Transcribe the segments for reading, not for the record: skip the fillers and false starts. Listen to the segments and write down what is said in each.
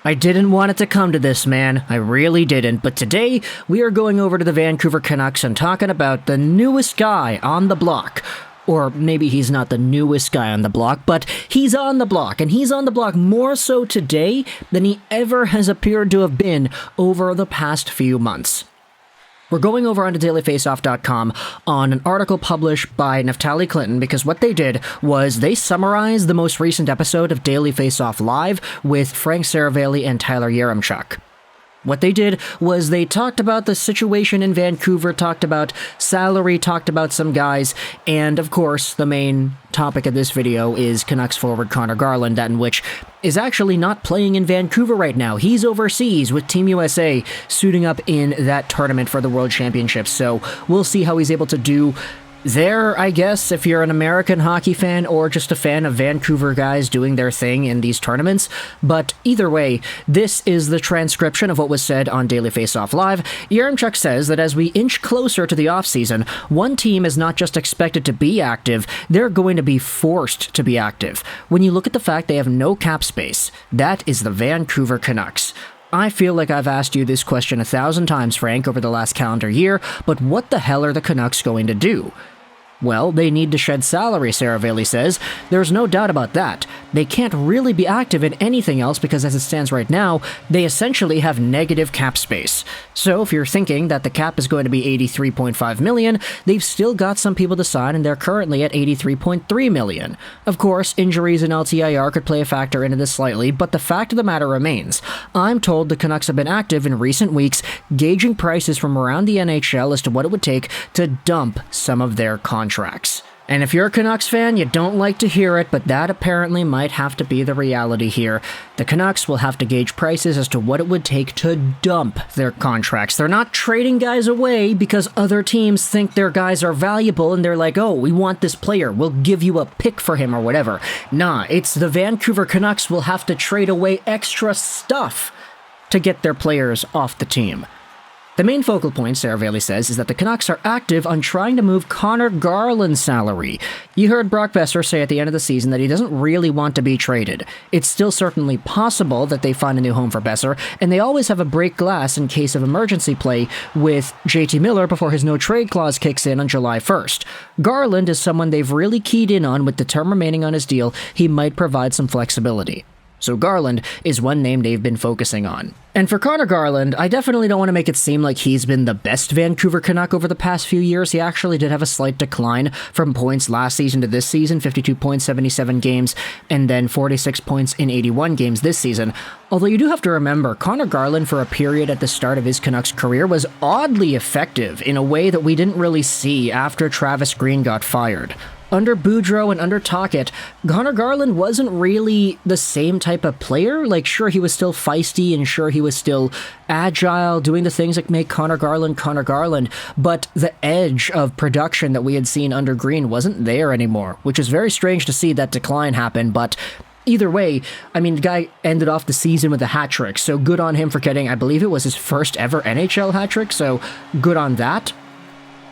I didn't want it to come to this, man. I really didn't. But today, we are going over to the Vancouver Canucks and talking about the newest guy on the block. Or maybe he's not the newest guy on the block, but he's on the block, and he's on the block more so today than he ever has appeared to have been over the past few months. We're going over onto dailyfaceoff.com on an article published by Neftali Clinton because what they did was they summarized the most recent episode of Daily Faceoff Live with Frank Seravalli and Tyler Jiricek. What they did was they talked about the situation in Vancouver, talked about salary, talked about some guys, and of course, the main topic of this video is Canucks forward Conor Garland, in which is actually not playing in Vancouver right now. He's overseas with Team USA, suiting up in that tournament for the World Championships, so we'll see how he's able to do there, I guess, if you're an American hockey fan or just a fan of Vancouver guys doing their thing in these tournaments. But either way, this is the transcription of what was said on Daily Faceoff Live. Jiricek says that as we inch closer to the offseason, one team is not just expected to be active, they're going to be forced to be active. When you look at the fact they have no cap space, that is the Vancouver Canucks. I feel like I've asked you this question 1,000 times, Frank, over the last calendar year, but what the hell are the Canucks going to do? Well, they need to shed salary, Seravalli says. There's no doubt about that. They can't really be active in anything else because as it stands right now, they essentially have negative cap space. So if you're thinking that the cap is going to be $83.5 million, they've still got some people to sign and they're currently at $83.3 million. Of course, injuries and LTIR could play a factor into this slightly, but the fact of the matter remains. I'm told the Canucks have been active in recent weeks, gauging prices from around the NHL as to what it would take to dump some of their contracts. And if you're a Canucks fan, you don't like to hear it, but that apparently might have to be the reality here. The Canucks will have to gauge prices as to what it would take to dump their contracts. They're not trading guys away because other teams think their guys are valuable and they're like, oh, we want this player, we'll give you a pick for him or whatever. Nah, it's the Vancouver Canucks will have to trade away extra stuff to get their players off the team. The main focal point, Seravalli says, is that the Canucks are active on trying to move Conor Garland's salary. You heard Brock Boeser say at the end of the season that he doesn't really want to be traded. It's still certainly possible that they find a new home for Boeser, and they always have a break glass in case of emergency play with JT Miller before his no-trade clause kicks in on July 1st. Garland is someone they've really keyed in on with the term remaining on his deal. He might provide some flexibility. So Garland is one name they've been focusing on. And for Conor Garland, I definitely don't want to make it seem like he's been the best Vancouver Canuck over the past few years. He actually did have a slight decline from points last season to this season, 52 points, 77 games, and then 46 points in 81 games this season. Although you do have to remember, Conor Garland for a period at the start of his Canucks career was oddly effective in a way that we didn't really see after Travis Green got fired. Under Boudreau and under Tocchet, Conor Garland wasn't really the same type of player. Like, sure, he was still feisty, and sure, he was still agile, doing the things that make Conor Garland, but the edge of production that we had seen under Green wasn't there anymore, which is very strange to see that decline happen, but either way, I mean, the guy ended off the season with a hat trick, so good on him for getting, I believe it was his first ever NHL hat trick, so good on that.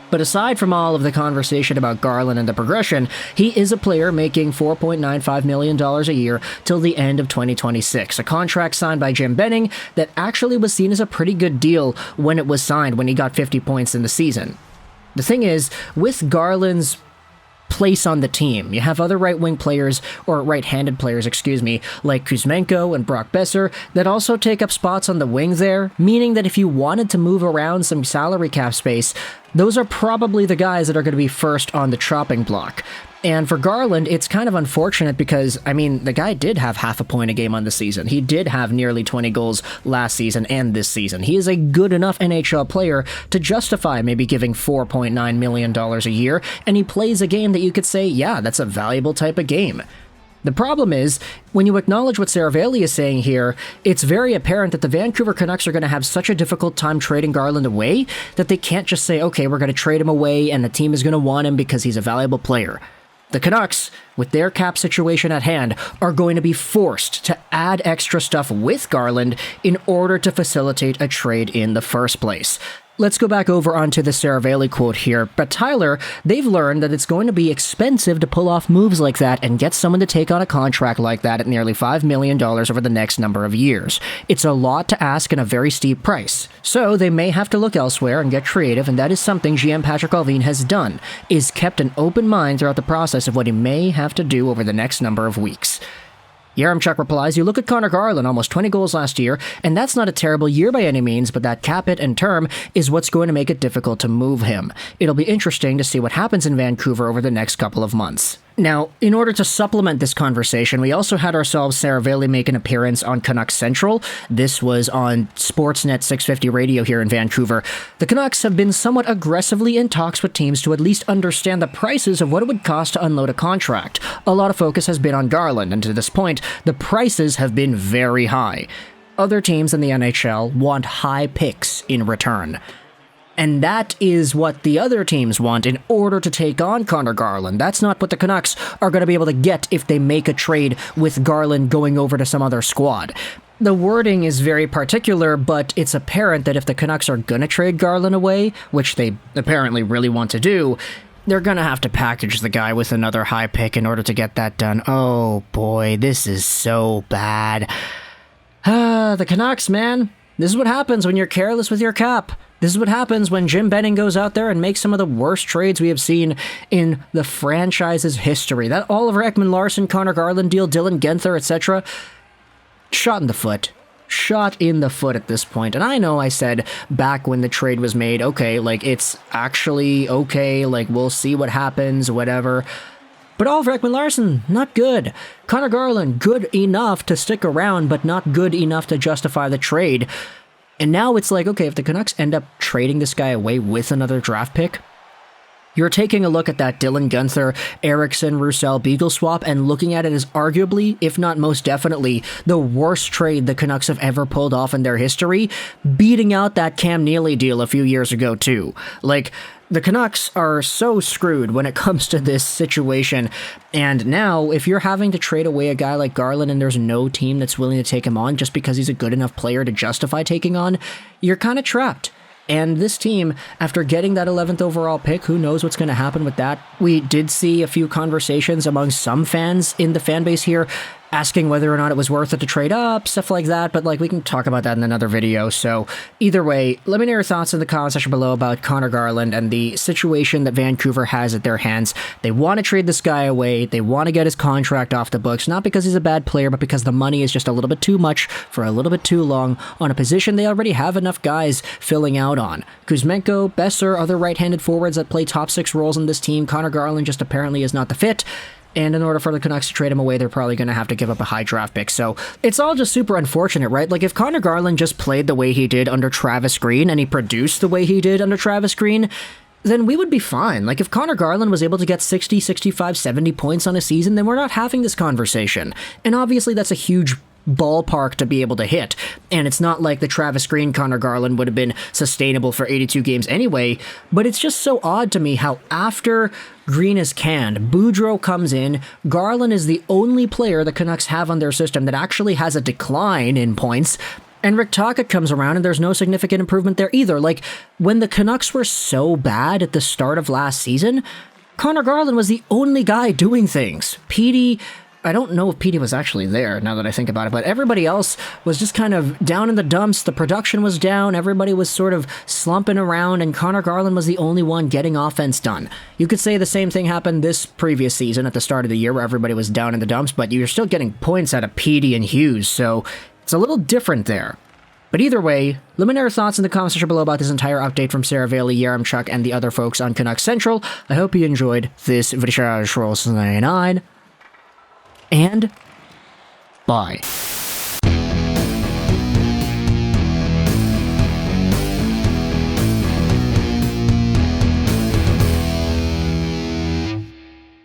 But aside from all of the conversation about Garland and the progression, he is a player making $4.95 million a year till the end of 2026, a contract signed by Jim Benning that actually was seen as a pretty good deal when it was signed, when he got 50 points in the season. The thing is, with Garland's place on the team, you have other right-wing players, or right-handed players, like Kuzmenko and Brock Boeser, that also take up spots on the wing there, meaning that if you wanted to move around some salary cap space, those are probably the guys that are going to be first on the chopping block. And for Garland, it's kind of unfortunate because, I mean, the guy did have half a point a game on the season. He did have nearly 20 goals last season and this season. He is a good enough NHL player to justify maybe giving $4.9 million a year, and he plays a game that you could say, yeah, that's a valuable type of game. The problem is, when you acknowledge what Seravalli is saying here, it's very apparent that the Vancouver Canucks are going to have such a difficult time trading Garland away that they can't just say, okay, we're going to trade him away and the team is going to want him because he's a valuable player. The Canucks, with their cap situation at hand, are going to be forced to add extra stuff with Garland in order to facilitate a trade in the first place. let's go back over onto the Seravalli quote here. But Tyler, they've learned that it's going to be expensive to pull off moves like that and get someone to take on a contract like that at nearly $5 million over the next number of years. It's a lot to ask and a very steep price. So they may have to look elsewhere and get creative, and that is something GM Patrik Allvin has done, is kept an open mind throughout the process of what he may have to do over the next number of weeks. Jiricek replies, "You look at Conor Garland, almost 20 goals last year, and that's not a terrible year by any means, but that cap hit and term is what's going to make it difficult to move him. It'll be interesting to see what happens in Vancouver over the next couple of months." Now, in order to supplement this conversation, we also had ourselves Seravalli make an appearance on Canucks Central. This was on Sportsnet 650 radio here in Vancouver. The Canucks have been somewhat aggressively in talks with teams to at least understand the prices of what it would cost to unload a contract. A lot of focus has been on Garland, and to this point, the prices have been very high. Other teams in the NHL want high picks in return. And that is what the other teams want in order to take on Conor Garland. That's not what the Canucks are going to be able to get if they make a trade with Garland going over to some other squad. The wording is very particular, but it's apparent that if the Canucks are going to trade Garland away, which they apparently really want to do, they're going to have to package the guy with another high pick in order to get that done. Oh boy, this is so bad. The Canucks, man. This is what happens when you're careless with your cap. This is what happens when Jim Benning goes out there and makes some of the worst trades we have seen in the franchise's history. That Oliver Ekman-Larsson, Conor Garland deal, Dylan Guenther, etc. Shot in the foot. Shot in the foot at this point. And I know I said back when the trade was made, okay, like, it's actually okay, like, we'll see what happens, whatever. But Oliver Ekman-Larsson, not good. Conor Garland, good enough to stick around, but not good enough to justify the trade. And now it's like, okay, if the Canucks end up trading this guy away with another draft pick, you're taking a look at that Dylan Guenther, Eriksson, Roussel, Beagle swap and looking at it as arguably, if not most definitely, the worst trade the Canucks have ever pulled off in their history, beating out that Cam Neely deal a few years ago too. Like, the Canucks are so screwed when it comes to this situation, and now, if you're having to trade away a guy like Garland and there's no team that's willing to take him on just because he's a good enough player to justify taking on, you're kind of trapped. And this team, after getting that 11th overall pick, who knows what's going to happen with that? We did see a few conversations among some fans in the fan base here asking whether or not it was worth it to trade up, stuff like that, but like we can talk about that in another video. So either way, let me know your thoughts in the comment section below about Conor Garland and the situation that Vancouver has at their hands. They want to trade this guy away. They want to get his contract off the books, not because he's a bad player, but because the money is just a little bit too much for a little bit too long on a position they already have enough guys filling out on. Kuzmenko, Besser, other right-handed forwards that play top 6 roles in this team. Conor Garland just apparently is not the fit. And in order for the Canucks to trade him away, they're probably going to have to give up a high draft pick. So it's all just super unfortunate, right? Like, if Conor Garland just played the way he did under Travis Green and he produced the way he did under Travis Green, then we would be fine. Like, if Conor Garland was able to get 60, 65, 70 points on a season, then we're not having this conversation. And obviously that's a huge ballpark to be able to hit. And it's not like the Travis Green Conor Garland would have been sustainable for 82 games anyway, but it's just so odd to me how after Green is canned, Boudreau comes in, Garland is the only player the Canucks have on their system that actually has a decline in points, and Rick Tocchet comes around and there's no significant improvement there either. Like, when the Canucks were so bad at the start of last season, Conor Garland was the only guy doing things. Petey, I don't know if Petey was actually there, now that I think about it, but everybody else was just kind of down in the dumps. The production was down, everybody was sort of slumping around, and Conor Garland was the only one getting offense done. You could say the same thing happened this previous season at the start of the year where everybody was down in the dumps, but you're still getting points out of Petey and Hughes, so it's a little different there. But either way, let me know your thoughts in the comment section below about this entire update from Seravalli, Jiricek, and the other folks on Canucks Central. I hope you enjoyed this video. And bye.